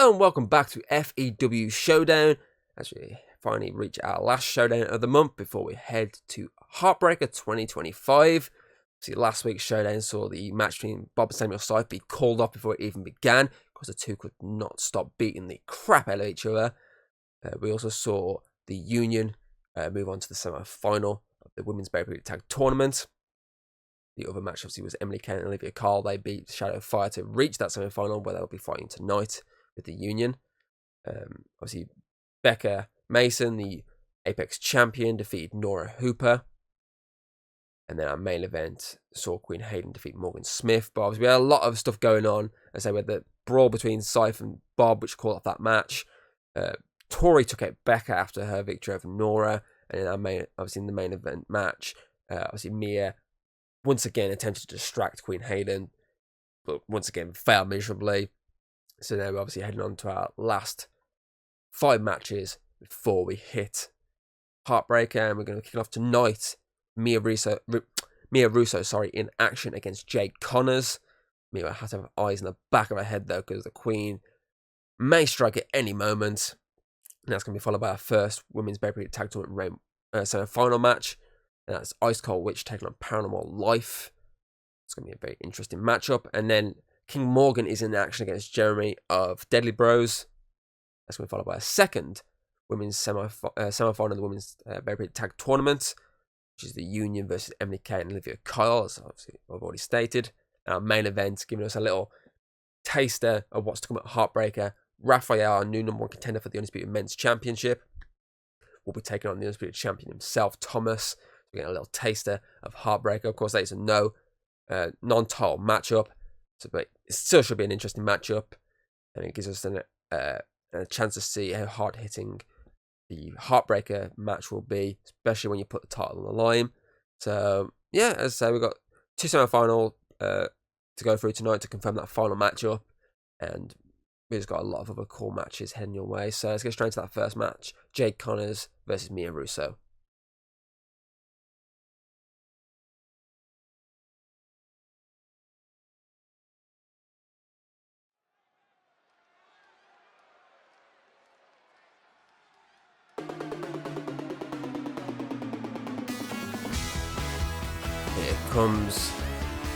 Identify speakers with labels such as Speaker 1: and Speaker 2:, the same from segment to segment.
Speaker 1: Hello and welcome back to FEW Showdown as we finally reach our last showdown of the month before we head to Heartbreaker 2025. See, last week's showdown saw the match between Bob and Samuel Scythe be called off before it even began because the two could not stop beating the crap out of each other. We also saw the Union move on to the semi-final of the Women's Bearaputic Tag Tournament. The other match obviously was Emily Kent and Olivia. They beat Shadow Fire to reach that semi-final where they'll be fighting tonight with the Union. Obviously, Becca Mason, the Apex champion, defeated Nora Hooper. And then our main event saw Queen Hayden defeat Morgan Smith. But obviously we had a lot of stuff going on. As I say, we had the brawl between Scythe and Bob, which called off that match. Tori took out Becca after her victory over Nora. And in our obviously in the main event match, obviously Mia once again attempted to distract Queen Hayden, but once again failed miserably. So now we're obviously heading on to our last 5 matches before we hit Heartbreaker, and we're going to kick it off tonight. Mia Russo, in action against Jade Connors. Mia has to have eyes in the back of her head though, because the Queen may strike at any moment. And that's going to be followed by our first Women's Bearaputic Tag Tournament semi-final match. And that's Ice Cold Witch taking on Paranormal Life. It's going to be a very interesting matchup. And then King Morgan is in action against Jeremy of Deadly Bros. That's going to be followed by a second women's semi-final of the Women's Bearaputic Tag Tournament, which is the Union versus Emily Kate and Olivia, as obviously I've already stated. And our main event, giving us a little taster of what's to come at Heartbreaker. Raphael, our new #1 contender for the Undisputed Men's Championship, will be taking on the Undisputed Champion himself, Thomas. We're getting a little taster of Heartbreaker. Of course, that is a non-title matchup, but it still should be an interesting matchup, and it gives us a chance to see how hard-hitting the Heartbreaker match will be, especially when you put the title on the line. So, yeah, as I say, we've got 2 semi-final to go through tonight to confirm that final matchup, and we've just got a lot of other cool matches heading your way. So let's get straight into that first match. Jade Connors versus Mia Russo. Here comes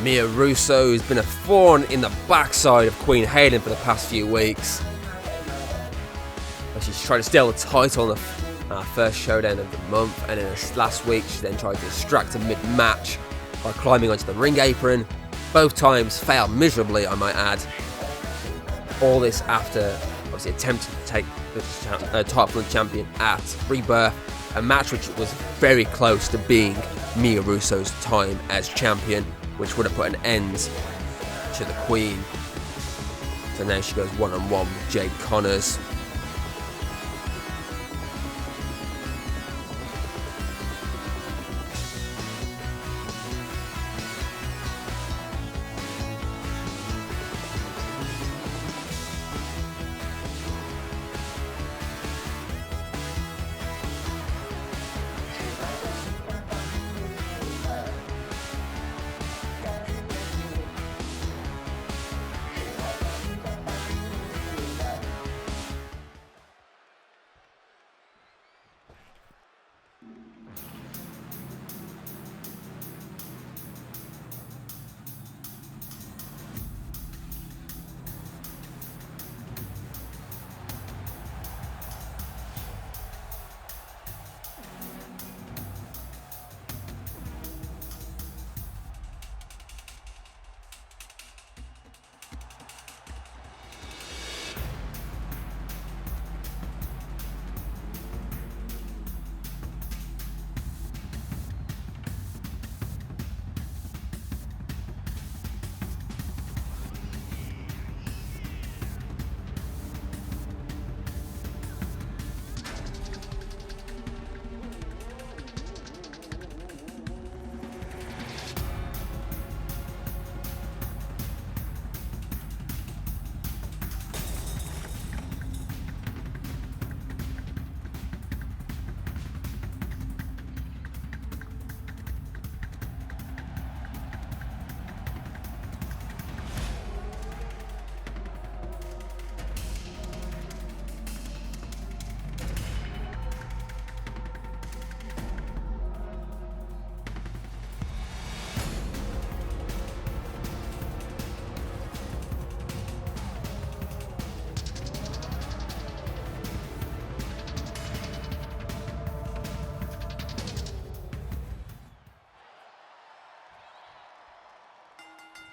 Speaker 1: Mia Russo, who's been a thorn in the backside of Queen Hayden for the past few weeks. She's tried to steal the title on our first showdown of the month, and in last week she then tried to distract her mid-match by climbing onto the ring apron. Both times failed miserably, I might add. All this after obviously attempting to take the title from the champion at Rebirth, a match which was very close to being Mia Russo's time as champion, which would have put an end to the Queen. So now she goes one-on-one with Jade Connors.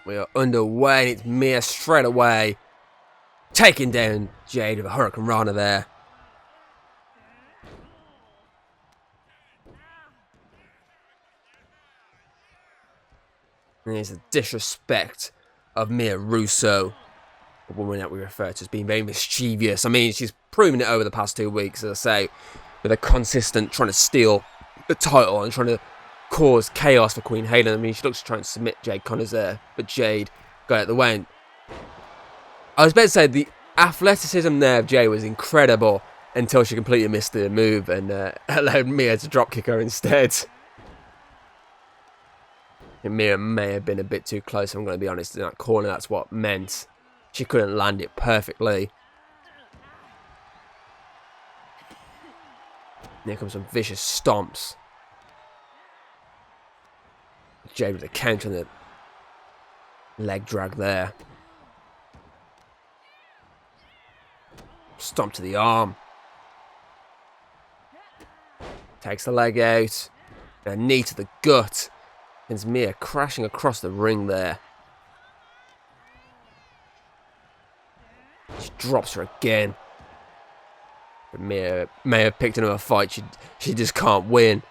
Speaker 1: We are underway, and it's Mia straight away taking down Jade with a Hurricane Rana there. And here's the disrespect of Mia Russo, a woman that we refer to as being very mischievous. I mean, she's proven it over the past 2 weeks, as I say, with a consistent trying to steal the title and trying to cause chaos for Queen Hayden. I mean, she looks to try and submit Jade Connors there, but Jade got out of the way. I was about to say the athleticism there of Jade was incredible until she completely missed the move and allowed Mia to drop kick her instead. And Mia may have been a bit too close, I'm going to be honest, in that corner. That's what meant she couldn't land it perfectly. And here comes some vicious stomps. Jade with a counter on the leg drag there. Stomp to the arm. Takes the leg out. And a knee to the gut. Sends Mia crashing across the ring there. She drops her again. But Mia may have picked another fight. She just can't win.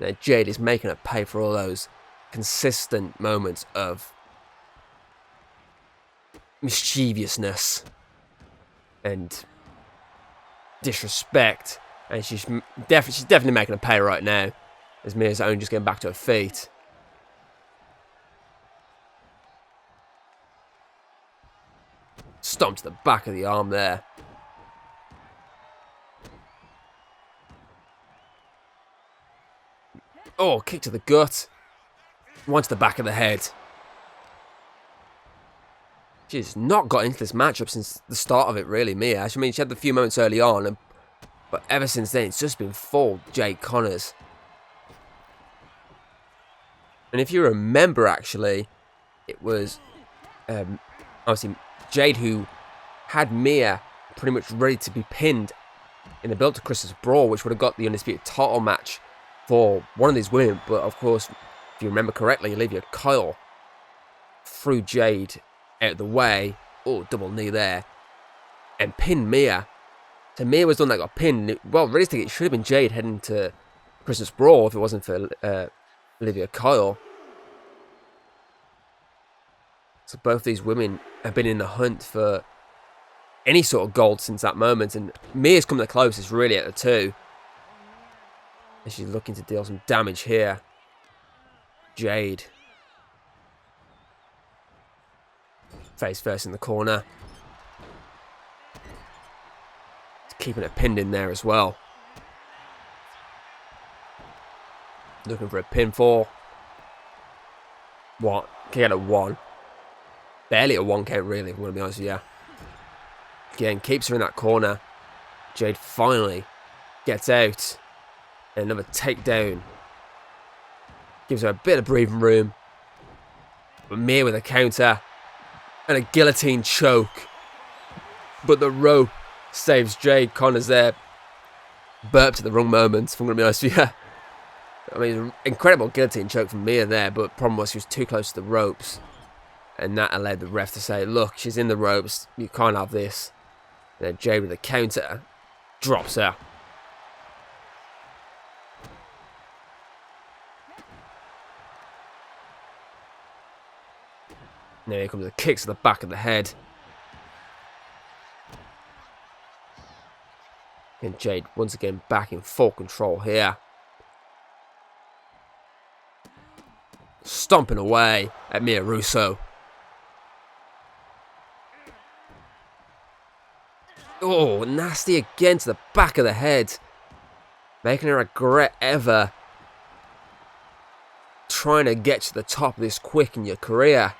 Speaker 1: Now Jade is making her pay for all those consistent moments of mischievousness and disrespect, and she's definitely making her pay right now, as Mia's own just getting back to her feet. Stomp to the back of the arm there. Oh, kick to the gut. One to the back of the head. She's not got into this matchup since the start of it, really, Mia. I mean, she had a few moments early on, but ever since then, it's just been full Jade Connors. And if you remember, actually, it was obviously Jade who had Mia pretty much ready to be pinned in the build to Christmas Brawl, which would have got the Undisputed title match for one of these women. But of course, if you remember correctly, Olivia Kyle threw Jade out of the way. Oh, double knee there. And pinned Mia. So Mia was the one that got pinned. Well, realistically, it should have been Jade heading to Christmas Brawl if it wasn't for Olivia Kyle. So both these women have been in the hunt for any sort of gold since that moment. And Mia's come the closest, really, at the two. And she's looking to deal some damage here. Jade. Face first in the corner. Keeping it pinned in there as well. Looking for a pinfall. What? Can get a one. Barely a one count, really, if I'm going to be honest with you. Again, keeps her in that corner. Jade finally gets out. And another takedown. Gives her a bit of breathing room. But Mia with a counter. And a guillotine choke. But the rope saves Jade Connors there. Burped at the wrong moment, if I'm going to be honest with you. I mean, incredible guillotine choke from Mia there, but the problem was she was too close to the ropes. And that allowed the ref to say, look, she's in the ropes, you can't have this. And then Jade with a counter drops her. Now here comes the kicks to the back of the head. And Jade once again back in full control here. Stomping away at Mia Russo. Oh, nasty again to the back of the head. Making her regret ever trying to get to the top of this quick in your career.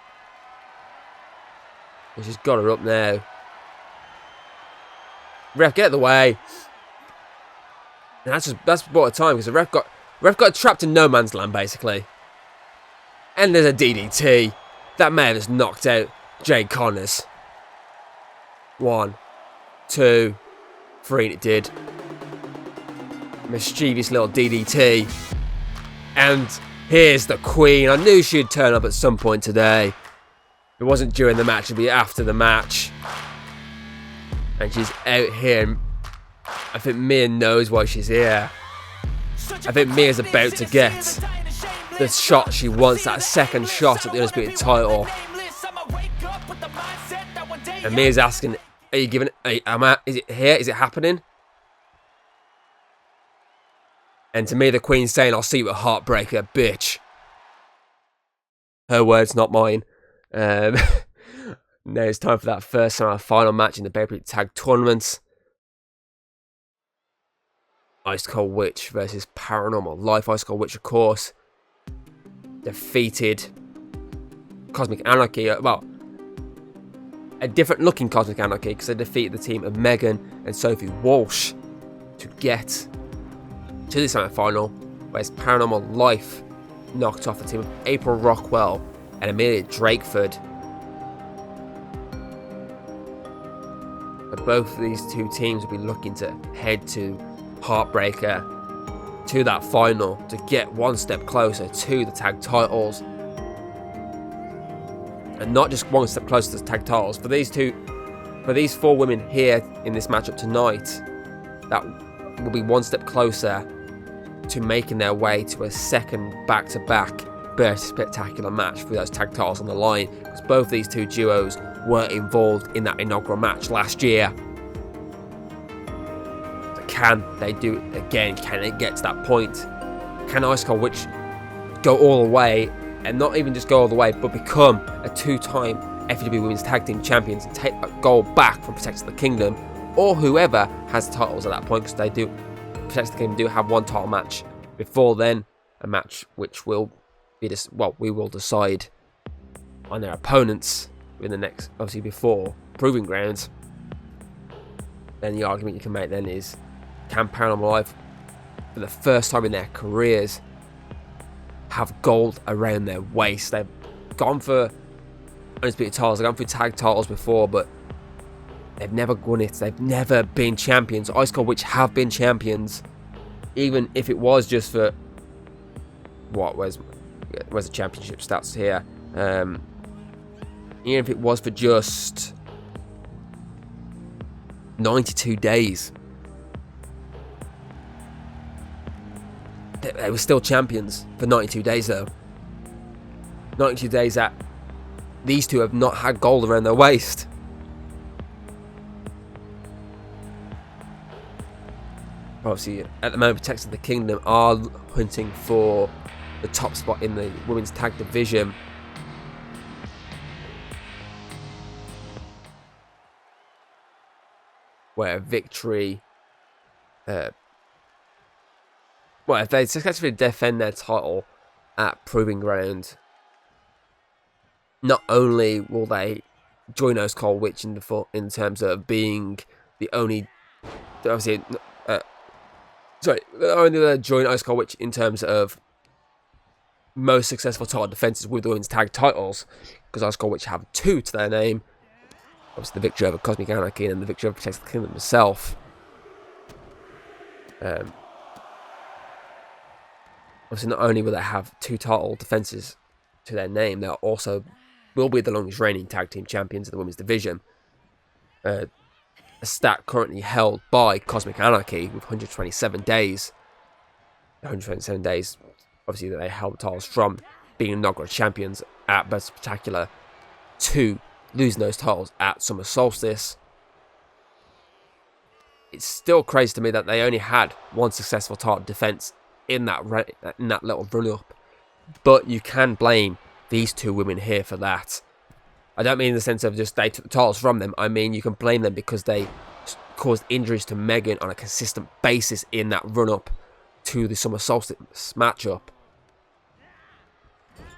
Speaker 1: And she's got her up now. Ref, get out of the way. And that's bought time because the ref got trapped in no man's land, basically. And there's a DDT. That may have just knocked out Jade Connors. 1, 2, 3, and it did. Mischievous little DDT. And Here's the Queen. I knew she'd turn up at some point today. It wasn't during the match, it'd be after the match. And she's out here. And I think Mia knows why she's here. I think Mia's about to get the shot she wants, that second shot at the Undisputed title. And Mia's asking, are you giving it? Is it here? Is it happening? And to me, the Queen's saying, I'll see you at Heartbreaker, bitch. Her words, not mine. Now it's time for that first and final match in the Bearaputic Tag Tournament. Ice Cold Witch versus Paranormal Life. Ice Cold Witch, of course, defeated Cosmic Anarchy. Well, a different looking Cosmic Anarchy, because they defeated the team of Megan and Sophie Walsh to get to the semi-final, whereas Paranormal Life knocked off the team of April Rockwell and Amelia Drakeford. But both of these two teams will be looking to head to Heartbreaker, to that final, to get one step closer to the tag titles. And not just one step closer to the tag titles. For these four women here in this matchup tonight, that will be one step closer to making their way to a second back-to-back burst spectacular match with those tag titles on the line, because both these two duos were involved in that inaugural match last year. So can they do it again? Can it get to that point? Can Ice Cold Witch go all the way, and not even just go all the way, but become a two-time FEW Women's Tag Team Champions and take that gold back from Protectors of the Kingdom, or whoever has titles at that point, because they do, Protectors of the Kingdom do have one title match before then, a match which will be we will decide on their opponents in the next, obviously before Proving Grounds. Then the argument you can make then is, can Paranormal Life, for the first time in their careers, have gold around their waist? They've gone for Undisputed titles, they've gone for tag titles before, but they've never won it. They've never been champions. Ice Cold Witch have been champions, even if it was just for where's the championship stats here? Even if it was for just 92 days, they were still champions for 92 days though. 92 days that these two have not had gold around their waist. Obviously, at the moment, Protectors of the Kingdom are hunting for the top spot in the women's tag division. Where a victory, if they successfully defend their title at Proving Ground, not only will they join Ice Cold Witch in terms of being the only, obviously, only join Ice Cold Witch in terms of most successful title defenses with the women's tag titles, because Ice Cold Witch have two to their name. Obviously, the victory over Cosmic Anarchy and the victory over Protectors of the Kingdom itself. Obviously, not only will they have two title defenses to their name, they also will be the longest reigning tag team champions of the women's division. A stat currently held by Cosmic Anarchy with 127 days. 127 days, obviously, that they held the titles from being inaugural champions at Burst Spectacular to losing those titles at Summer Solstice. It's still crazy to me that they only had one successful title defense in that little run-up. But you can blame these two women here for that. I don't mean in the sense of just they took the titles from them. I mean you can blame them because they caused injuries to Megan on a consistent basis in that run-up to the Summer Solstice matchup.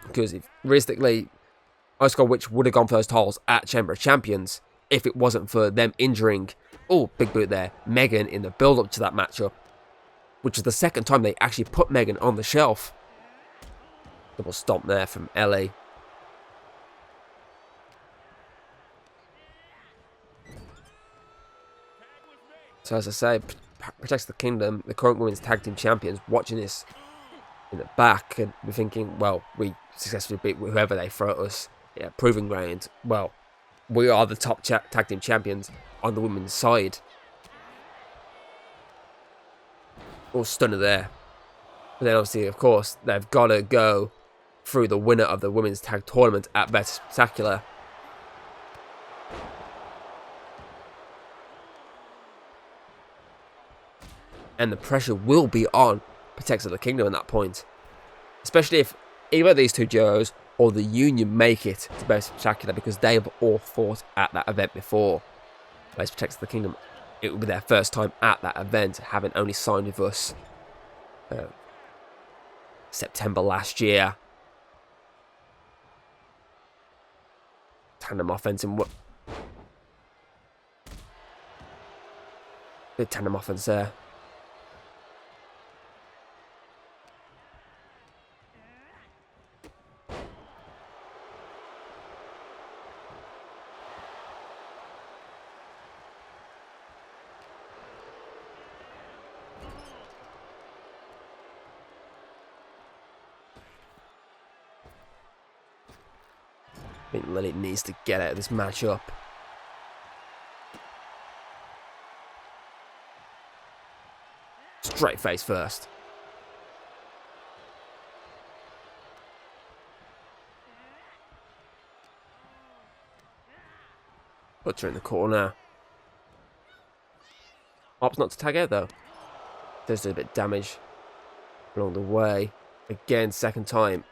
Speaker 1: Because realistically, Ice Cold Witch would have gone for those titles at Chamber of Champions if it wasn't for them injuring, big boot there, Megan in the build-up to that matchup, which is the second time they actually put Megan on the shelf. Double stomp there from LA. So as I say, Protects the Kingdom, the current women's tag team champions, watching this in the back, and we're thinking, well, we successfully beat whoever they throw at us. Yeah, proving ground. Well, we are the top tag team champions on the women's side. All stunner there. But then obviously, of course, they've got to go through the winner of the women's tag tournament at Best Spectacular. And the pressure will be on Protectors of the Kingdom at that point. Especially if either of these two duos or the Union make it to Best Spectacular, because they've all fought at that event before. Best Protectors of the Kingdom, it will be their first time at that event, having only signed with us September last year. Tandem offense and what? Good tandem offense there. I think Lily needs to get out of this matchup. Straight face first. Puts her in the corner. Opts not to tag out though. Does do a bit of damage along the way. Again, second time.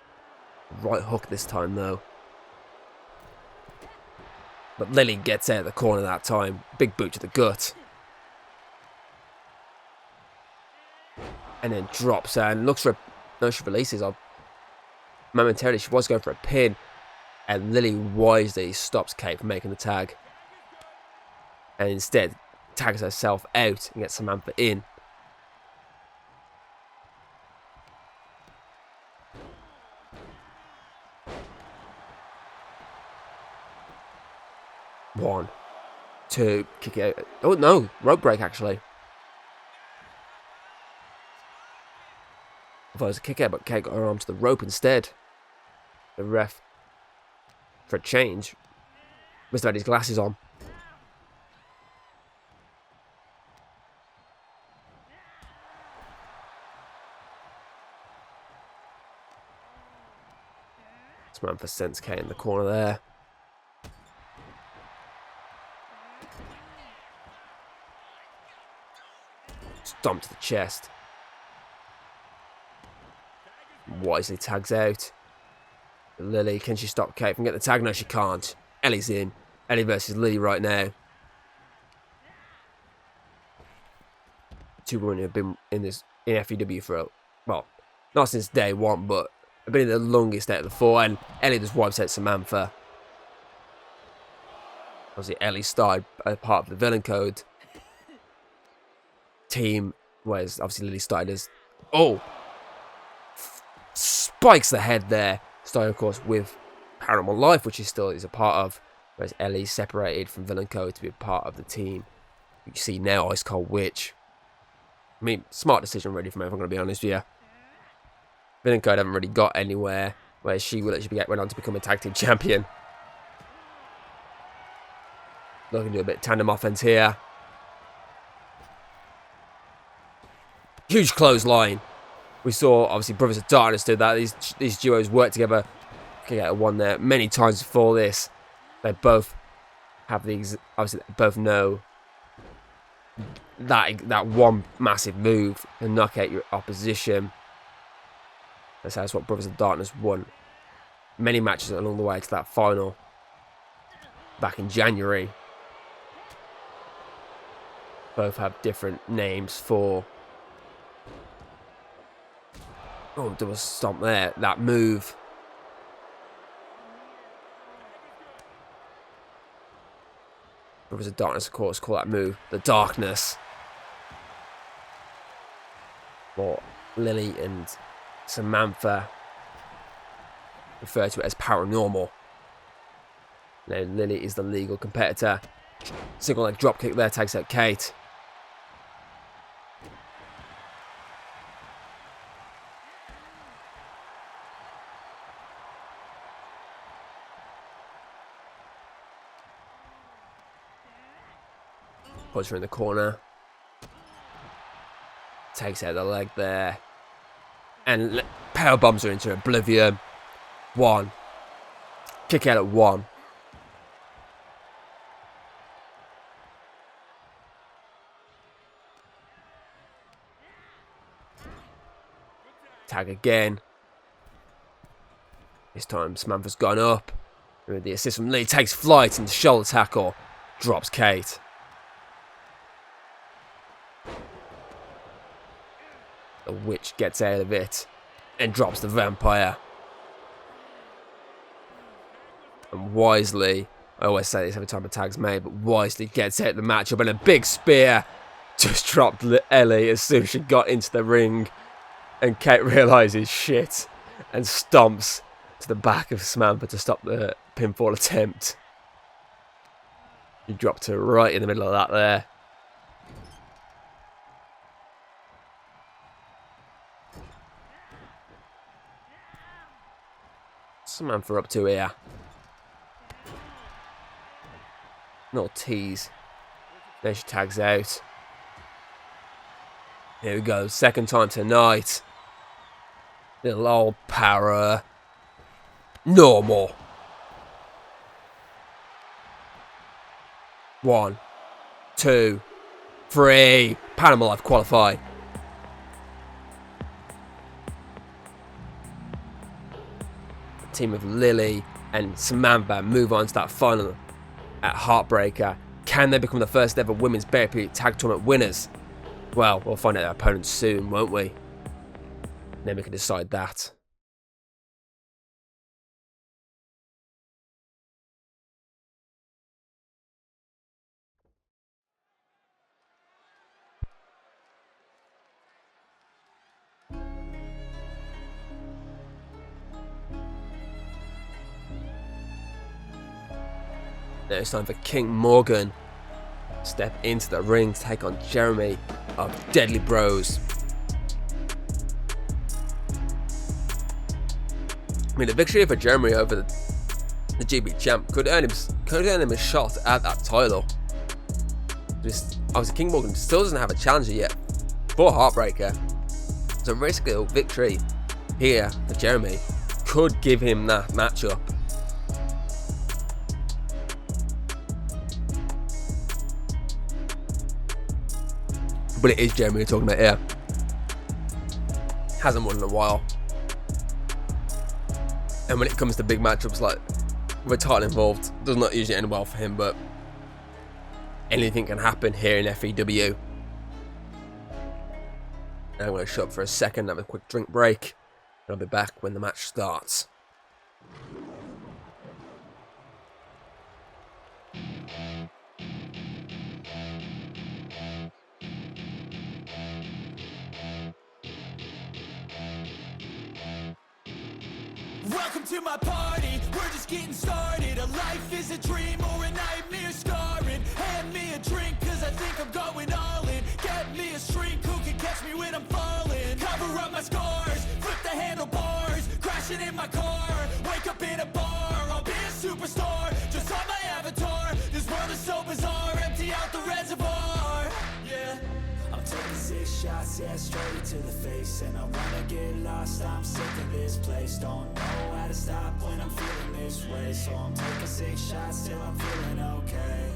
Speaker 1: Right hook this time though. But Lily gets out of the corner that time. Big boot to the gut. And then drops her and looks for a... No, she releases her. Momentarily, she was going for a pin. And Lily wisely stops Kate from making the tag. And instead, tags herself out and gets Samantha in. One, two, kick it out. Oh no, rope break actually. I thought it was a kick out, but Kate got her arm to the rope instead. The ref, for a change, must have had his glasses on. Samantha sends Kate in the corner there. Stomp to the chest. Wisely tags out. Lily, can she stop Kate from getting the tag? No, she can't. Ellie's in. Ellie versus Lily right now. Two women who have been in FEW for, well, not since day one, but have been in the longest out of the four. And Ellie just wipes out Samantha. Obviously, Ellie started as part of the Villain Code team, whereas obviously Lily started as... Oh! Spikes the head there. Starting, of course, with Paranormal Life, which he still is a part of, whereas Ellie separated from Villain Code to be a part of the team. You see now Ice Cold Witch. I mean, smart decision really from her, if I'm going to be honest with you. Villain Code haven't really got anywhere, whereas she will actually went on to become a tag team champion. Looking to do a bit of tandem offense here. Huge clothesline. We saw, obviously, Brothers of Darkness do that. These duos work together. Kick out one there many times before this. They both have these. Obviously, they both know that one massive move and knock out your opposition. That's what Brothers of Darkness won many matches along the way to that final back in January. Both have different names for... Oh, there was stomp there. That move. Brothers of Darkness, of course, call that move the Darkness. Or Lily and Samantha refer to it as Paranormal. Now Lily is the legal competitor. Single leg dropkick there takes out Kate. Puts her in the corner. Takes out the leg there. And power bombs her into oblivion. 1. Kick out at 1. Tag again. This time Samantha's gone up. With the assist from Lee, takes flight into shoulder tackle. Drops Kate. The witch gets out of it and drops the vampire. And wisely, I always say this every time a tag's made, but wisely gets out the matchup, and a big spear just dropped Ellie as soon as she got into the ring. And Kate realises shit and stomps to the back of Samantha to stop the pinfall attempt. He dropped her right in the middle of that there. Samantha up to here. No tease. Then she tags out. Here we go. Second time tonight. Little old para. Normal. 1, 2, 3. Paranormal Life qualify. The team of Lily and Samantha move on to that final at Heartbreaker. Can they become the first ever women's Bearaputic tag tournament winners? Well, we'll find out their opponents soon, won't we? Then we can decide that. Now it's time for King Morgan. Step into the ring to take on Jeremy of Deadly Bros. I mean, the victory for Jeremy over the GB champ could earn him a shot at that title. Just obviously, King Morgan still doesn't have a challenger yet for Heartbreaker, so basically a victory here for Jeremy could give him that matchup. But it is Jeremy we're talking about here. Hasn't won in a while. And when it comes to big matchups like with a title involved, does not usually end well for him, but anything can happen here in FEW. And I'm going to shut up for a second, have a quick drink break, and I'll be back when the match starts.
Speaker 2: Welcome to my party, we're just getting started. A life is a dream or a nightmare scarring. Hand me a drink cause I think I'm going all in. Get me a shrink who can catch me when I'm falling. Cover up my scars, flip the handlebars. Crashing in my car, wake up in a bar. I'll be a superstar, just on my avatar. This world is so bizarre, empty out the reservoir. Yeah, I'm taking 6 shots, yeah, straight to the face. And I wanna get lost, I'm sick of this place. Don't know how to stop when I'm feeling this way. So I'm taking 6 shots till I'm feeling okay.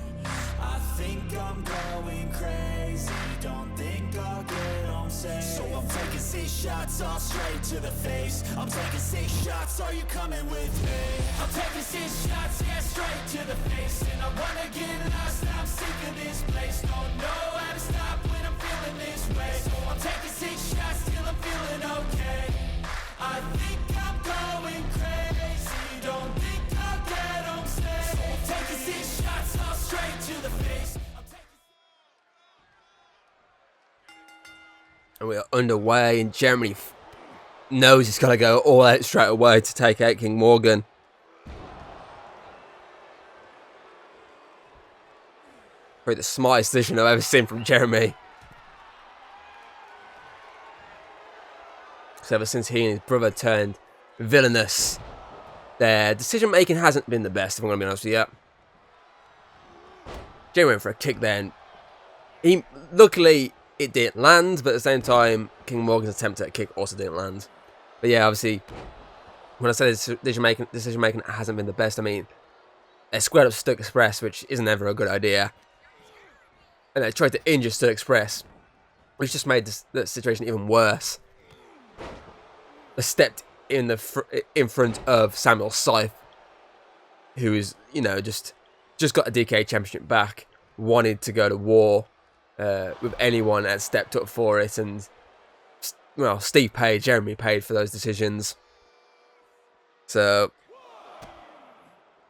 Speaker 2: I think I'm going crazy, don't think I'll get home safe. So I'm taking 6 shots all straight to the face. I'm taking 6 shots, are you coming with me? I'm taking 6 shots, yeah, straight to the face. And I wanna get lost, I'm sick of this place. Don't know how to stop when I'm feeling this way. So I'm taking 6 shots till I'm feeling okay. I think I'm going crazy, don't think I'll get home safe. So I'm taking 6 shots all straight to the face.
Speaker 1: And we are underway, and Jeremy knows he's got to go all out straight away to take out King Morgan. Probably the smartest decision I've ever seen from Jeremy. Because ever since he and his brother turned villainous, their decision making hasn't been the best, if I'm going to be honest with you. Jeremy went for a kick there and Luckily, it didn't land, but at the same time, King Morgan's attempt at a kick also didn't land. But yeah, obviously, when I say decision making hasn't been the best, I mean, they squared up Stuck Express, which isn't ever a good idea. And they tried to injure Stuck Express, which just made the situation even worse. They stepped in front of Samuel Scythe, who is, just got a DK championship back, wanted to go to war with anyone that stepped up for it, and well, Jeremy paid for those decisions. So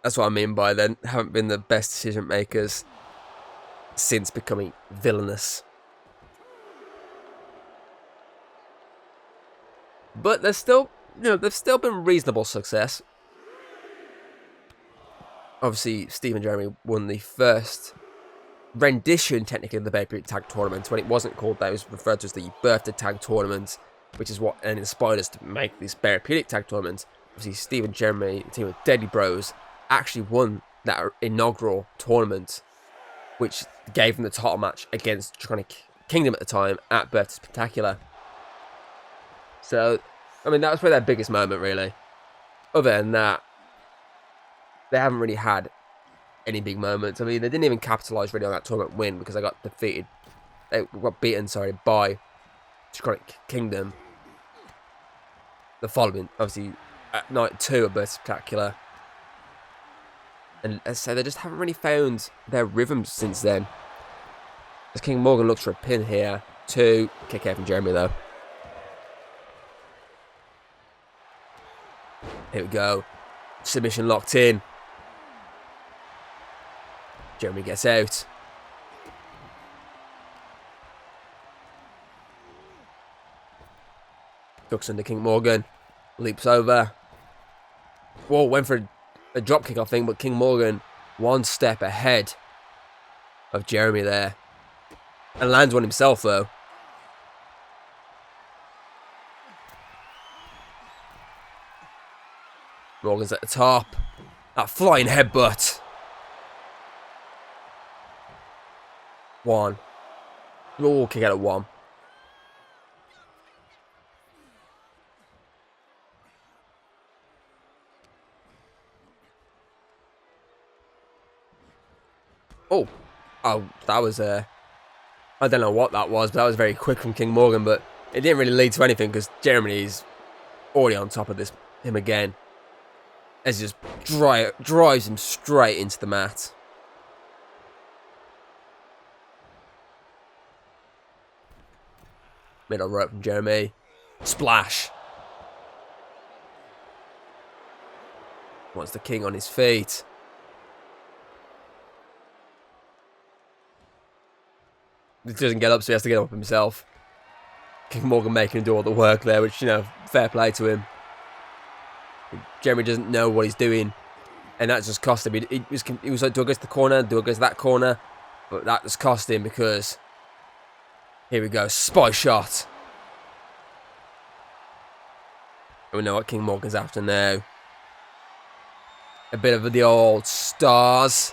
Speaker 1: that's what I mean by they haven't been the best decision makers since becoming villainous. But they've still been reasonable success. Obviously, Steve and Jeremy won the first rendition, technically, of the Bearaputic Tag Tournament. When it wasn't called that, it was referred to as the Birthday Tag Tournament, which is what inspired us to make this Bearaputic Tag Tournament. Obviously, Steve and Jeremy, the team of Deadly Bros, actually won that inaugural tournament, which gave them the title match against Draconic Kingdom at the time at Birthday Spectacular. So, I mean, that was probably their biggest moment, really. Other than that, they haven't really had any big moments. I mean, they didn't even capitalise really on that tournament win because they got beaten, by Draconic Kingdom. The following, obviously, at night 2 of Birthday Spectacular. And as I say, they just haven't really found their rhythm since then. As King Morgan looks for a pin here. 2, kick out from Jeremy, though. Here we go. Submission locked in. Jeremy gets out. Ducks under King Morgan. Leaps over. Whoa, went for a drop kick, I think, but King Morgan one step ahead of Jeremy there. And lands one himself, though. Morgan's at the top. That flying headbutt. 1. Oh, kick out at 1. Oh, that was I don't know what that was, but that was very quick from King Morgan, but it didn't really lead to anything because Jeremy's already on top of him again. As he just drives him straight into the mat. Middle rope from Jeremy. Splash. Wants the King on his feet. He doesn't get up, so he has to get up himself. King Morgan making him do all the work there, which, fair play to him. Jeremy doesn't know what he's doing, and that just cost him. He was like, do I go to the corner? Do I go to that corner? But that just cost him because, here we go, spy shot. And we know what King Morgan's after now. A bit of the old stars.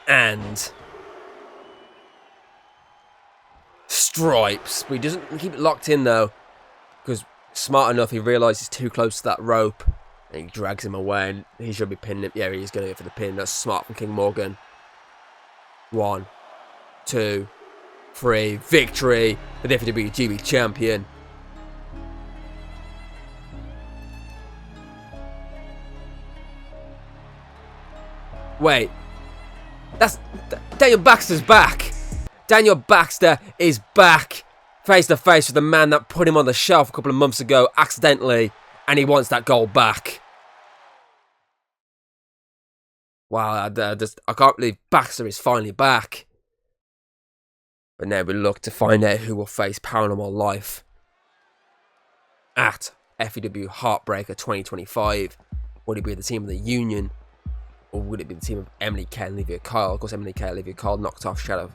Speaker 1: And stripes. But he doesn't keep it locked in, though. Because smart enough, he realises he's too close to that rope. And he drags him away, and he should be pinning him. Yeah, he's going to go for the pin. That's smart from King Morgan. 1, 2, 3. Victory for the FEW GB champion. Wait. That's... Daniel Baxter's back. Daniel Baxter is back. Face to face with the man that put him on the shelf a couple of months ago accidentally, and he wants that gold back. Wow, I can't believe Baxter is finally back. But now we look to find out who will face Paranormal Life at FEW Heartbreaker 2025. Would it be the team of the Union, or would it be the team of Emily K and Olivia Kyle? Of course, Emily K and Olivia Kyle knocked off Shadow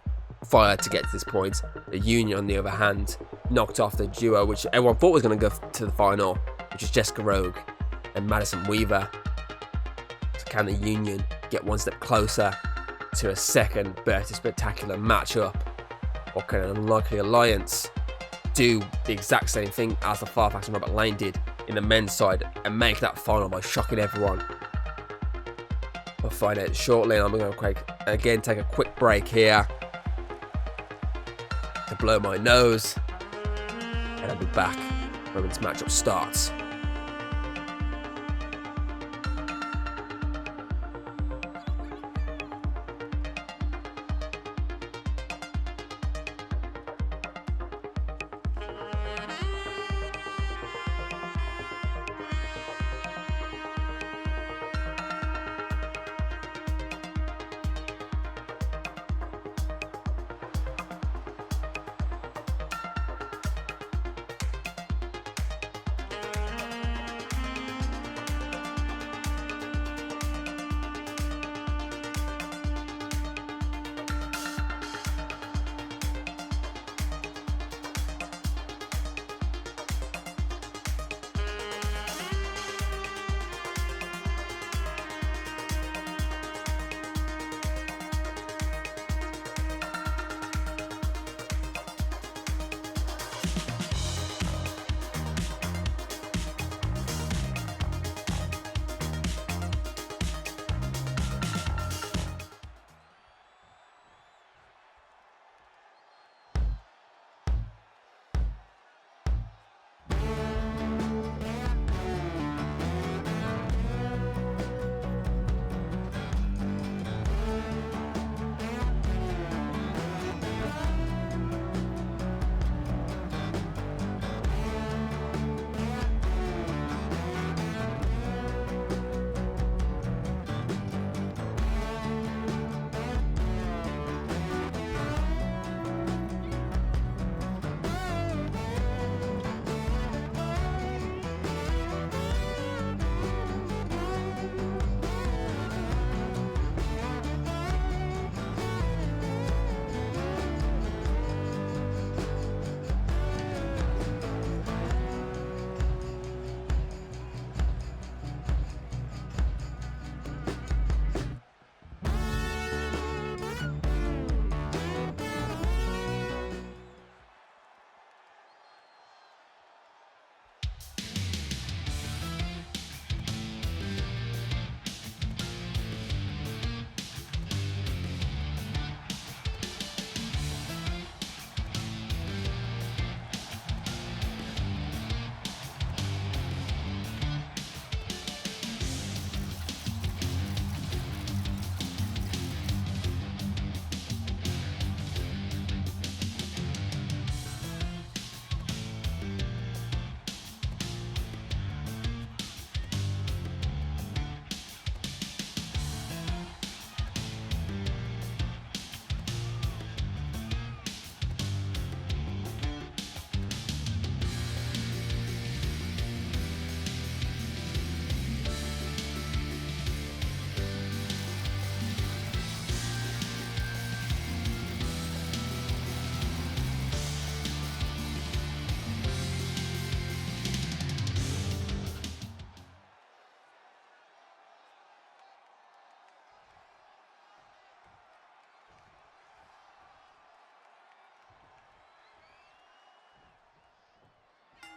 Speaker 1: Fire to get to this point. The Union, on the other hand, knocked off the duo, which everyone thought was going to go to the final, which is Jessica Rogue and Madison Weaver. So can the Union get one step closer to a second Bertie Spectacular matchup? Or can an unlikely alliance do the exact same thing as the Firefax and Robert Lane did in the men's side and make that final by shocking everyone? We'll find out shortly, and I'm going to again take a quick break here to blow my nose, and I'll be back when this matchup starts.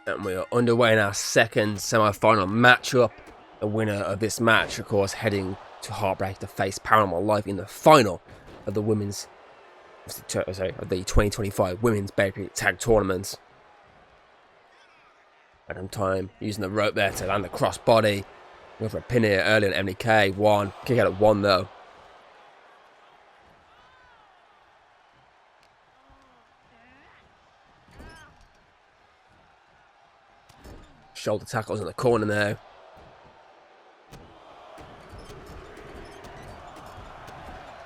Speaker 1: And we are underway in our second semi-final matchup. The winner of this match, of course, heading to Heartbreaker to face Paranormal live in the final of the of the 2025 Women's Bearaputic Tag Tournament. Adam Time using the rope there to land the crossbody. Going for a pin here early on MDK. One. Kick out at one though. Shoulder tackles in the corner now.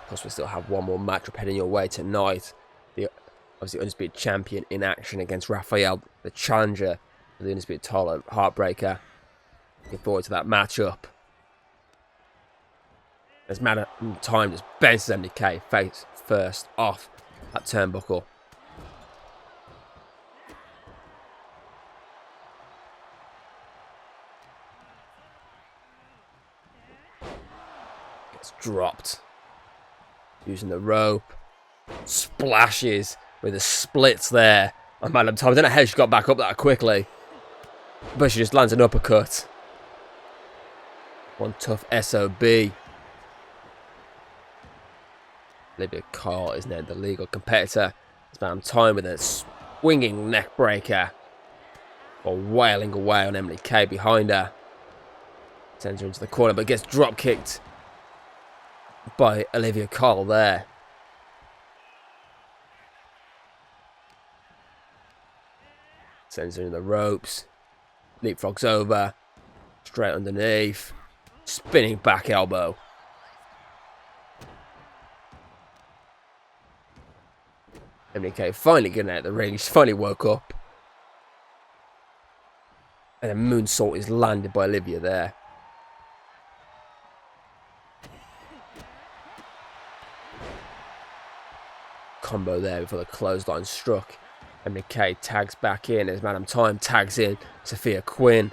Speaker 1: Of course, we still have one more matchup heading your way tonight. The obviously Undisputed Champion in action against Raphael, the challenger of the Undisputed title, Heartbreaker. Looking forward to that matchup. As matter of time just bounces MDK face first off that turnbuckle. Gets dropped. Using the rope. Splashes with the splits there on Madam Tom. I don't know how she got back up that quickly. But she just lands an uppercut. One tough SOB. Olivia Carl is now the legal competitor. It's Madam Time with a swinging neck breaker. Or wailing away on Emily Kay behind her. Sends her into the corner but gets drop kicked by Olivia Carl there. Sends her in the ropes. Leapfrogs over. Straight underneath. Spinning back elbow. Emily Kay finally getting out of the ring. She finally woke up. And a moonsault is landed by Olivia there. Combo there before the clothesline struck. Emily Kay tags back in as Madam Time tags in Sophia Quinn.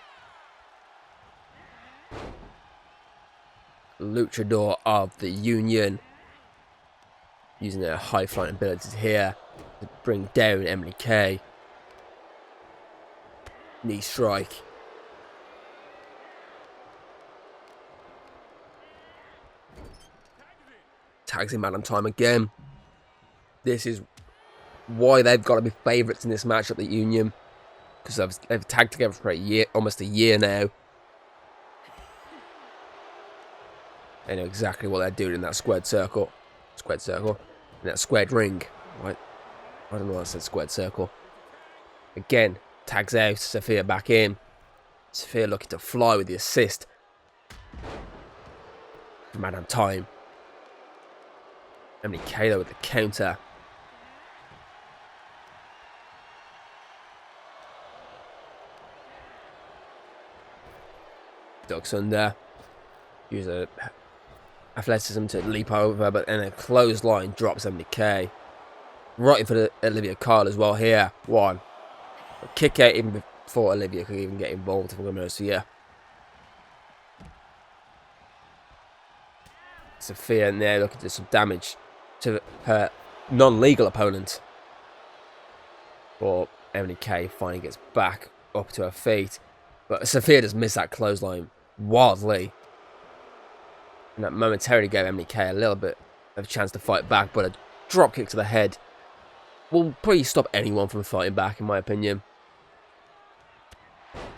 Speaker 1: Luchador of the Union. Using their high flying abilities here to bring down Emily Kay. Knee strike. Tags in Madam Time again. This is why they've got to be favourites in this matchup, the Union. Because they've tagged together for a year, almost a year now. They know exactly what they're doing in that squared circle. In that squared ring. Right? I don't know why I said squared circle. Again, tags out, Sophia back in. Sophia looking to fly with the assist. Madam Time. Emily Kay with the counter. Ducks under. Use a athleticism to leap over, but then a clothesline drops Emily Kay. Right for the Olivia Carl as well here. One. A kick out even before Olivia could even get involved, if I'm going to be honest with you. Sophia now looking to do some damage to her non-legal opponent. But Emily Kay finally gets back up to her feet. But Sophia just missed that clothesline wildly. And that momentarily gave Emily Kay a little bit of a chance to fight back. But a drop kick to the head will probably stop anyone from fighting back, in my opinion.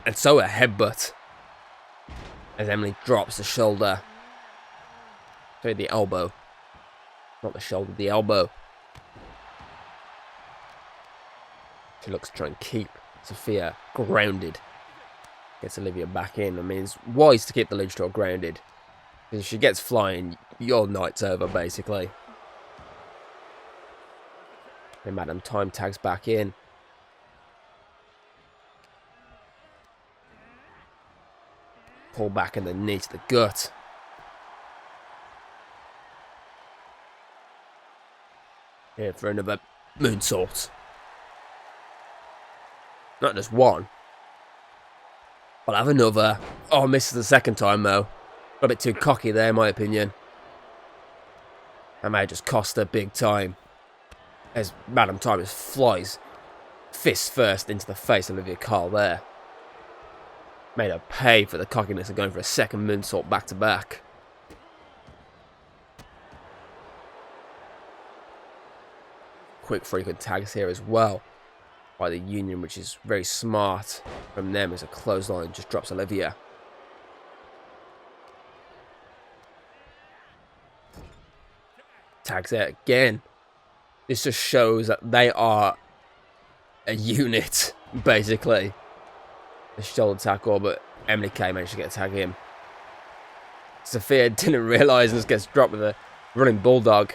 Speaker 1: And so a headbutt. As Emily drops the shoulder. Sorry, the elbow. Not the shoulder, the elbow. She looks to try and keep Sophia grounded. Gets Olivia back in. I mean, it's wise to keep the luchador grounded. Because if she gets flying, your night's over, basically. And Madam Time tags back in. Pull back in the knee to the gut. Here for another moonsault. Not just one. I'll have another. Oh, misses the second time though. A bit too cocky there, in my opinion. That may just cost her big time. As Madam Time just flies fist first into the face of Olivia Carl there. Made her pay for the cockiness of going for a second moonsault back to back. Quick frequent tags here as well by the Union, which is very smart from them as a clothesline just drops Olivia. Tags out again. This just shows that they are a unit, basically. The shoulder tackle, but Emily Kay managed to get a tag in. Sophia didn't realise and just gets dropped with a running bulldog.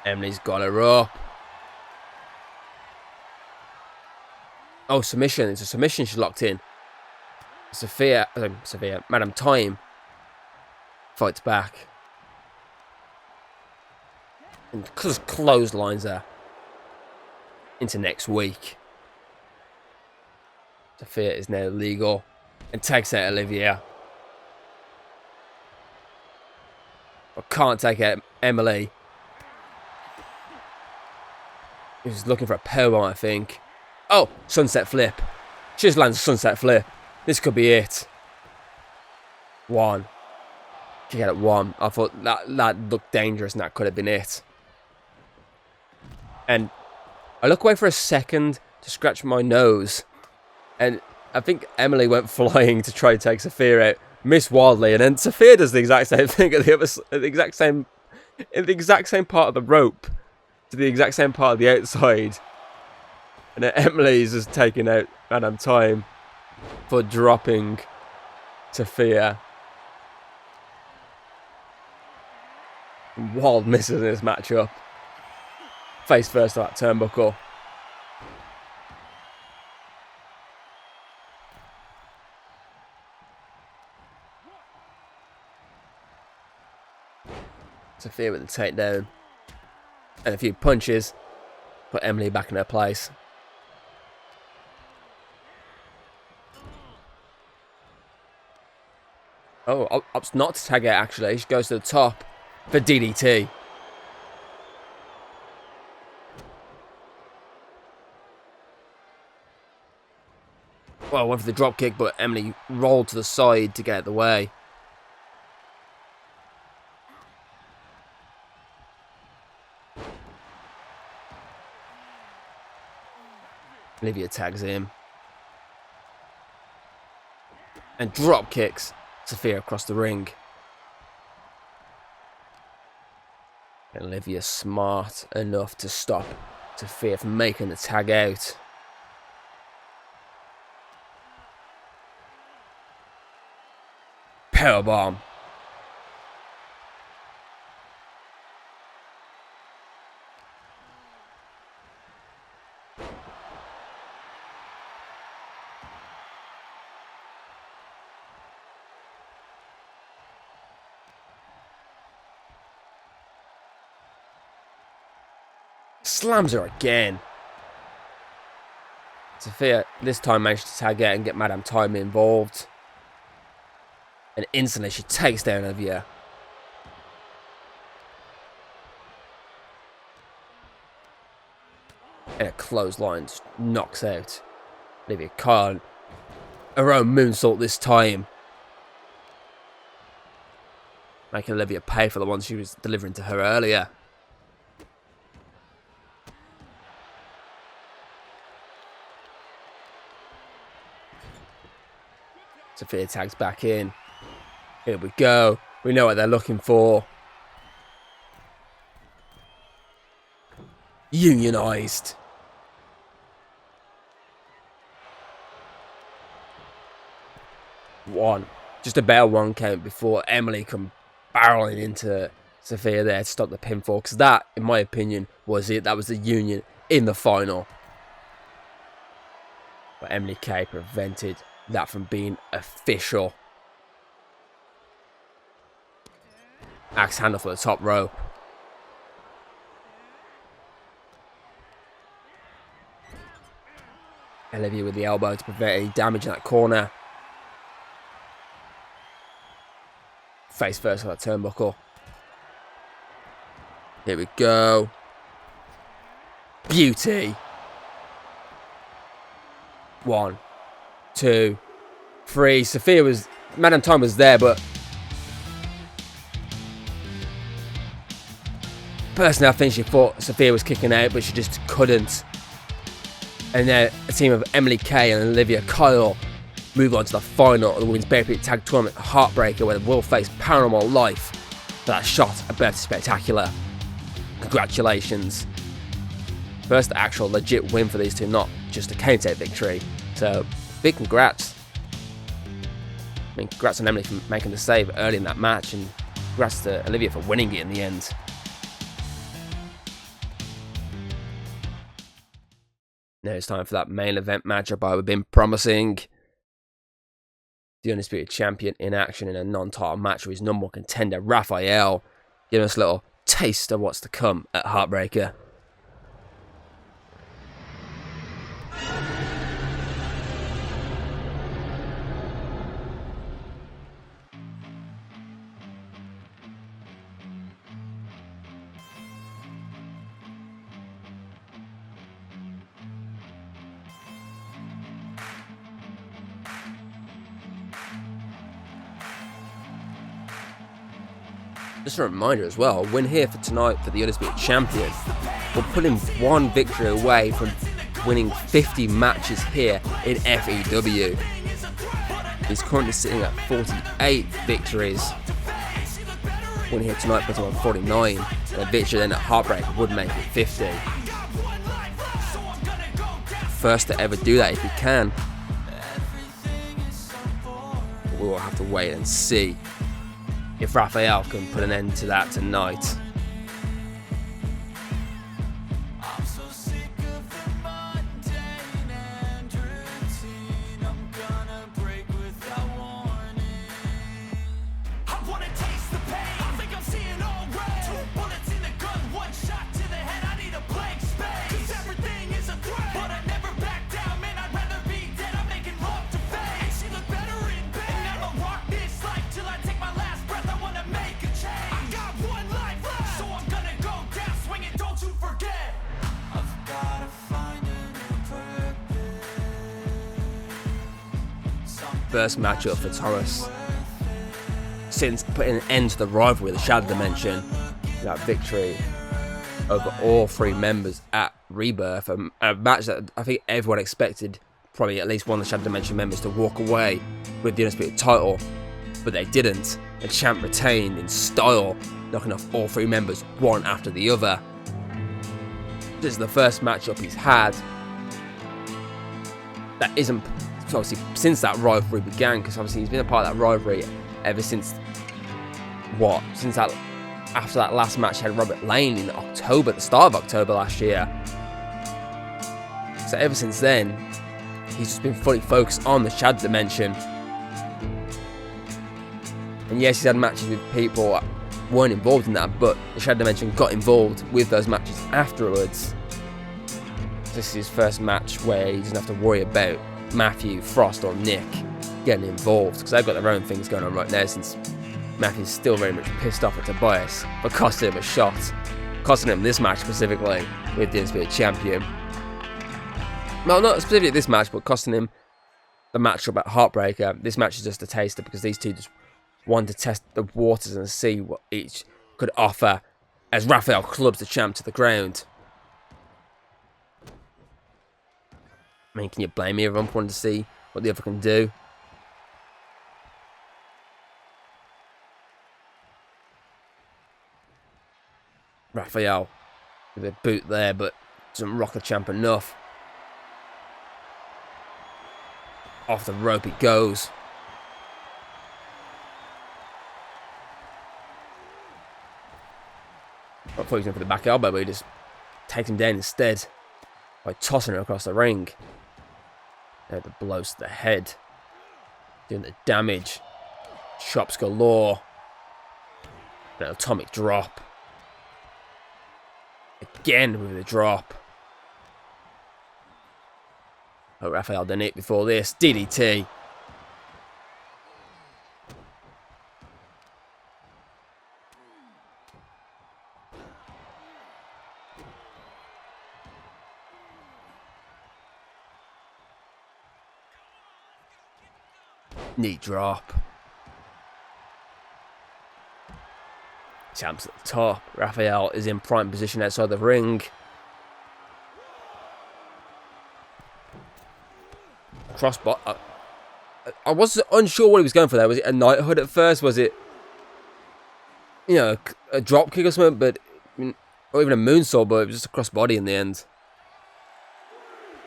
Speaker 1: Emily's got her up. Oh, submission. It's a submission she's locked in. Sophia, Madam Time fights back. And just clotheslines her into next week. Sophia is now legal and tags out Olivia. I can't take it. Emily. He's looking for a powerbomb, I think. Oh, sunset flip. She just lands a sunset flip. This could be it. 1. She got it 1. I thought that looked dangerous and that could have been it. And I look away for a second to scratch my nose. And I think Emily went flying to try to take Sophia out. Missed wildly. And then Sophia does the exact same thing in the exact same part of the rope. To the exact same part of the outside. And then Emily's just taking out Madame Time for dropping Sophia. Wild misses in this matchup. Face first to that turnbuckle. Sophia with the takedown. And a few punches. Put Emily back in her place. Oh, opts not to tag out actually. She goes to the top for DDT. Well, went for the drop kick, but Emily rolled to the side to get out of the way. Olivia tags in. And drop kicks Sophia across the ring. And Olivia smart enough to stop Sophia from making the tag out. Powerbomb. Slams her again. Sophia this time managed to tag out and get Madame Time involved. And instantly she takes down Olivia. And a clothesline just knocks out Olivia. Can't. Her own moonsault this time. Making Olivia pay for the one she was delivering to her earlier. Sophia tags back in. Here we go. We know what they're looking for. Unionized. One. Just about 1 count before Emily come barreling into Sophia there to stop the pinfall. Because that, in my opinion, was it. That was the union in the final. But Emily K prevented that from being official. Axe handle for the top rope. Olivia with the elbow to prevent any damage in that corner. Face first on that turnbuckle. Here we go. Beauty. 1, 2, 3. Sophia was... Madame Time was there, but... Personally, I think she thought Sophia was kicking out, but she just couldn't. And then a team of Emily Kay and Olivia Kyle move on to the final of the Women's Bearaputic Tag Tournament Heartbreaker, where they will face Paranormal Life for that shot at Birth Spectacular. Congratulations. First actual legit win for these two, not just a count-out victory. So, big congrats. I mean, congrats on Emily for making the save early in that match, and congrats to Olivia for winning it in the end. Now it's time for that main event matchup I've been promising. The Undisputed Champion in action in a non-title match with his number 1 contender, Raphael, giving us a little taste of what's to come at Heartbreaker. Just a reminder as well, win here for tonight for the Undisputed Champion. We're putting one victory away from winning 50 matches here in FEW. He's currently sitting at 48 victories. Win here tonight puts him on 49. And a victory then at Heartbreaker would make it 50. First to ever do that if he can. But we will have to wait and see if Raphael can put an end to that tonight. First matchup for Taurus since putting an end to the rivalry of the Shadow Dimension. That victory over all three members at Rebirth, a match that I think everyone expected probably at least one of the Shadow Dimension members to walk away with the Undisputed title, but they didn't. The champ retained in style, knocking off all three members one after the other. This is the first matchup he's had that isn't obviously since that rivalry began, because obviously he's been a part of that rivalry ever since after that last match he had Robert Lane in October, the start of October last year. So ever since then he's just been fully focused on the Shadow Dimension. And yes, he's had matches with people that weren't involved in that, but the Shadow Dimension got involved with those matches afterwards. This is his first match where he doesn't have to worry about Matthew, Frost or Nick getting involved, because they've got their own things going on right now, since Matthew's still very much pissed off at Tobias for costing him a shot, costing him this match specifically with the Undisputed Champion. Well, not specifically this match, but costing him the matchup at Heartbreaker. This match is just a taster because these two just want to test the waters and see what each could offer as Raphael clubs the champ to the ground. I mean, can you blame me if I'm wanting to see what the other can do? Raphael with a boot there, but doesn't rock the champ enough. Off the rope it goes. I thought he was going for the back elbow, but he just takes him down instead by tossing him across the ring. There, the blows to the head, doing the damage. Chops galore. An atomic drop. Again with the drop. Oh, Raphael done it before this. DDT. Knee drop. Champ's at the top. Raphael is in prime position outside the ring. Crossbot. I was unsure what he was going for there. Was it a knighthood at first? Was it, you know, a drop kick or something? But or even a moonsault, but it was just a crossbody in the end.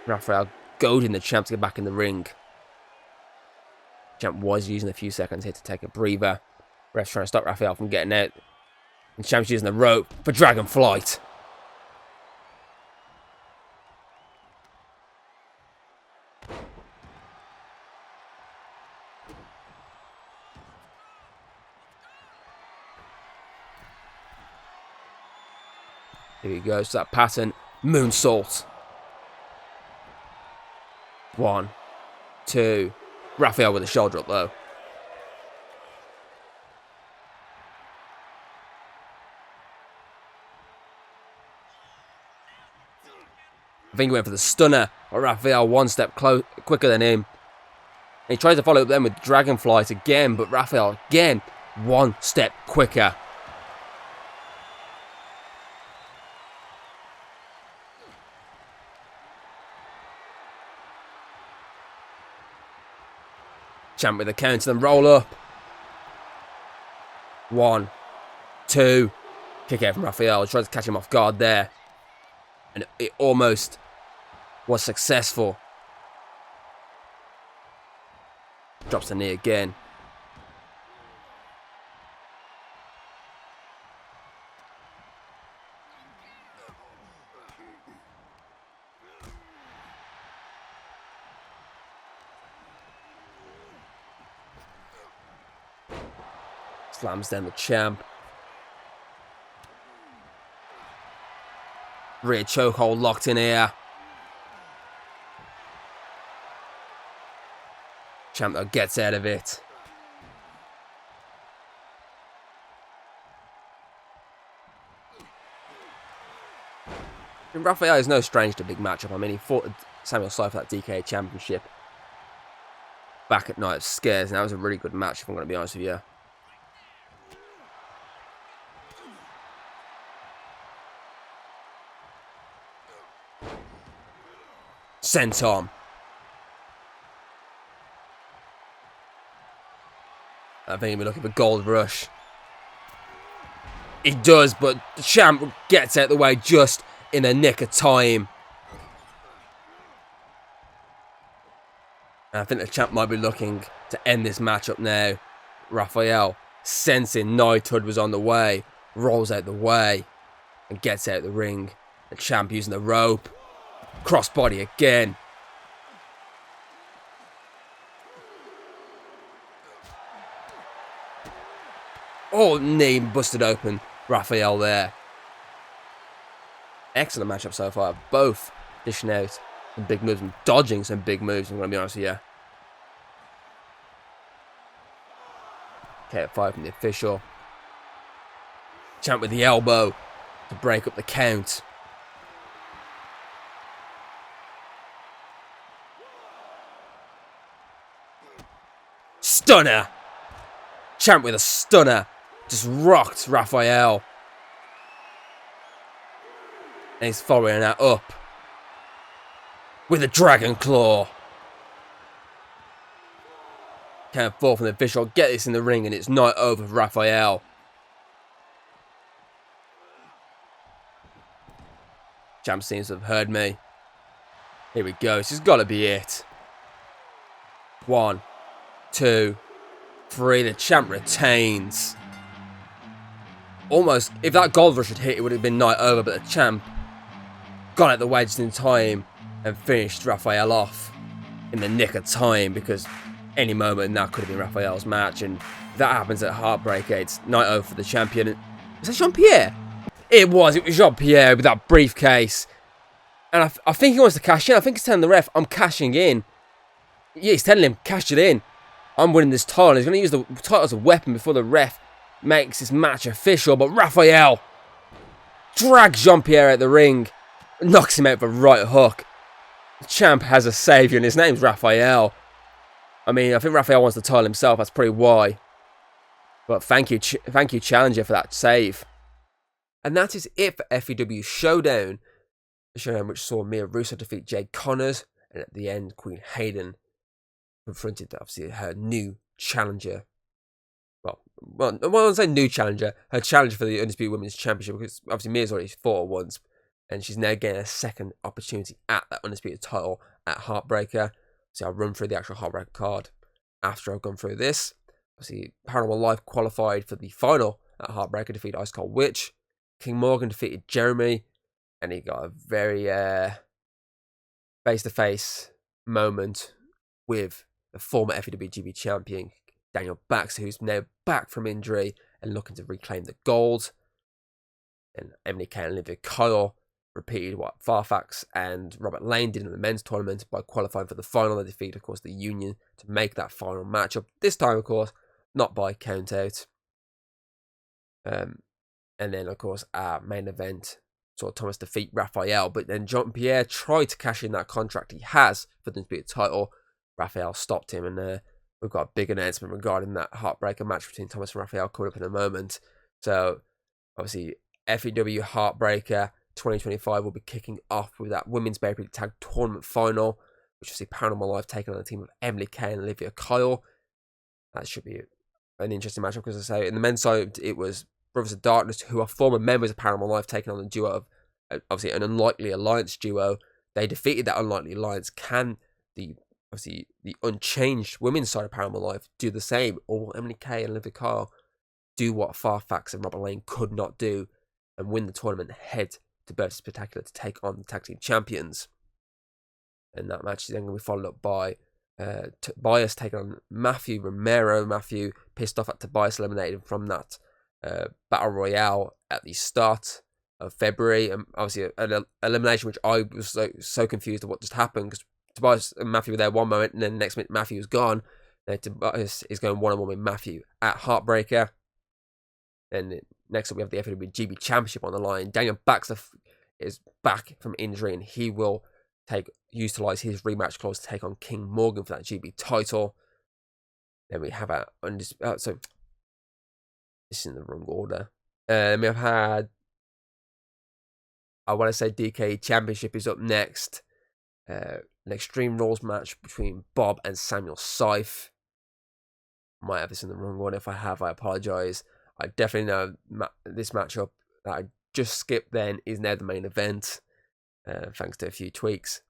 Speaker 1: Raphael goading the champ to get back in the ring. Champ was using a few seconds here to take a breather. Ref's trying to stop Raphael from getting out. And Champ's using the rope for Dragon Flight. Here he goes to that pattern. Moonsault. 1, 2. Raphael with a shoulder up though. I think he went for the stunner, but Raphael one step quicker than him. And he tries to follow up then with Dragonflight again, but Raphael again one step quicker. Champ with the counter, then roll up. 1, 2. Kick out from Raphael. Tries to catch him off guard there. And it almost was successful. Drops the knee again. Slams down the champ. Rear chokehold locked in here. Champ though gets out of it. And Raphael is no stranger to a big matchup. I mean, he fought Samuel Sy for that DK Championship back at Night of Scares, and that was a really good match, if I'm going to be honest with you. Senton. I think he'll be looking for Gold Rush. He does, but the champ gets out of the way just in the nick of time. And I think the champ might be looking to end this matchup now. Raphael, sensing knighthood was on the way, rolls out the way and gets out of the ring. The champ using the rope. Crossbody again. Oh, knee busted open. Raphael there. Excellent matchup so far. Both dishing out some big moves and dodging some big moves, I'm going to be honest with you. KO5 from the official. Champ with the elbow to break up the count. Stunner! Champ with a stunner. Just rocked Raphael. And he's following that up with a Dragon Claw. Can't fall from the official. Get this in the ring and it's not over for Raphael. Champ seems to have heard me. Here we go. This has got to be it. 1, 2, 3. The champ retains. Almost, if that Gold Rush had hit, it would have been night over, but the champ got out the way just in time and finished Raphael off in the nick of time, because any moment now could have been Raphael's match, and if that happens at Heartbreaker, it's night over for the champion. Was that Jean-Pierre? It was Jean-Pierre with that briefcase. And I think he wants to cash in. I think he's telling the ref, I'm cashing in. Yeah, he's telling him, cash it in. I'm winning this title. He's going to use the title as a weapon before the ref makes his match official. But Raphael drags Jean-Pierre out the ring. Knocks him out for a right hook. The champ has a saviour and his name's Raphael. I mean, I think Raphael wants the title himself. That's probably why. But thank you, Challenger, for that save. And that is it for FEW Showdown. The showdown which saw Russo defeat Jade Connors. And at the end, Queen Hayden confronted, obviously, her new challenger. Well, I won't say new challenger. Her challenger for the Undisputed Women's Championship. Because obviously Mia's already fought her once. And she's now getting a second opportunity at that Undisputed title at Heartbreaker. So I'll run through the actual Heartbreaker card after I've gone through this. Obviously, Paranormal Life qualified for the final at Heartbreaker, defeated Ice Cold Witch. King Morgan defeated Jeremy. And he got a very face-to-face moment with the former FEWGB champion, Daniel Backshal, who's now back from injury and looking to reclaim the gold. And Emily Kay and Olivia Kyle repeated what Farfax and Robert Lane did in the men's tournament by qualifying for the final. They defeated, of course, the Union to make that final matchup. This time, of course, not by count-out. And then, of course, our main event saw Thomas defeat Raphael, but then Jean-Pierre tried to cash in that contract he has for the Undisputed title. Raphael stopped him, and we've got a big announcement regarding that Heartbreaker match between Thomas and Raphael coming up in a moment. So, obviously, FEW Heartbreaker 2025 will be kicking off with that Women's Bearaputic Tag Tournament final, which will see Paranormal Life taking on a team of Emily Kay and Olivia Kyle. that should be an interesting matchup, because I say in the men's side it was Brothers of Darkness, who are former members of Paranormal Life, taking on the duo of obviously an unlikely alliance duo. They defeated that unlikely alliance. Can the unchanged women's side of Paranormal Life do the same, or will Emily Kay and Olivia Carr do what Farfax and Robert Lane could not do and win the tournament, head to Bertha Spectacular to take on the tag team champions? And that match is then going to be followed up by Tobias taking on Matthew Romero. Matthew pissed off at Tobias eliminated from that Battle Royale at the start of February. Obviously, an elimination which I was so confused at what just happened, because Tobias and Matthew were there one moment, and then the next minute Matthew was gone. Then Tobias is going one-on-one with Matthew at Heartbreaker. Then next up we have the FEW Championship on the line. Daniel Baxter is back from injury, and he will utilize his rematch clause to take on King Morgan for that GB title. Then we have so this is in the wrong order. We have had, I want to say, DK Championship is up next. An Extreme Rules match between Bob and Samuel Syfe. I might have this in the wrong order. If I have, I apologize. I definitely know this matchup that I just skipped then is now the main event, thanks to a few tweaks.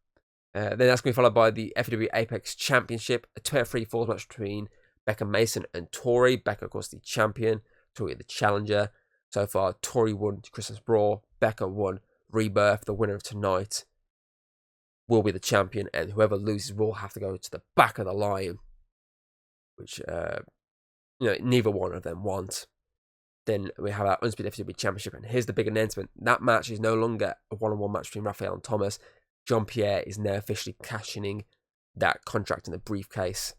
Speaker 1: Then that's going to be followed by the FEW Apex Championship, a 2-3 falls match between Becca Mason and Tori. Becca, of course, the champion, Tori the challenger. So far, Tori won Christmas Brawl, Becca won Rebirth. The winner of tonight will be the champion, and whoever loses will have to go to the back of the line, which neither one of them want. Then we have our Undisputed FEW Championship, and here's the big announcement. That match is no longer a one-on-one match between Raphael and Thomas. Jean-Pierre is now officially cashing that contract in the briefcase,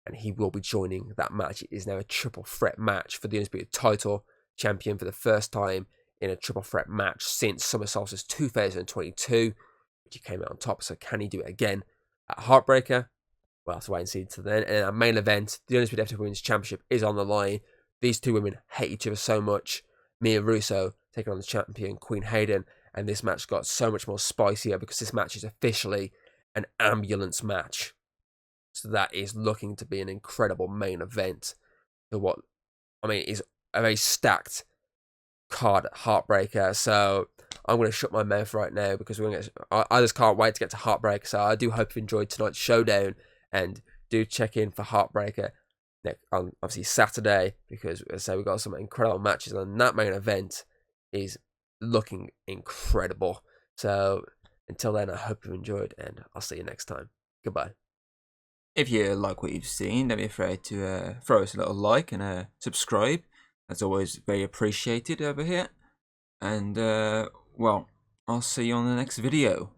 Speaker 1: and he will be joining that match. It is now a triple threat match for the Undisputed title, champion for the first time in a triple threat match since Summer Solstice 2022, which he came out on top. So can he do it again at Heartbreaker? We'll have to wait and see till then. And our main event, the Undisputed FEW Women's Championship, is on the line. These two women hate each other so much. Mia Russo taking on the champion, Queen Hayden. And this match got so much more spicier because this match is officially an ambulance match. So that is looking to be an incredible main event for what, is a very stacked card at Heartbreaker. So I'm going to shut my mouth right now because I just can't wait to get to Heartbreaker. So I do hope you enjoyed tonight's Showdown, and do check in for Heartbreaker on obviously Saturday, because as I say, we've got some incredible matches, and that main event is looking incredible. So until then, I hope you enjoyed, and I'll see you next time. Goodbye.
Speaker 3: If you like what you've seen, don't be afraid to throw us a little like and subscribe. That's always very appreciated over here. And, well, I'll see you on the next video.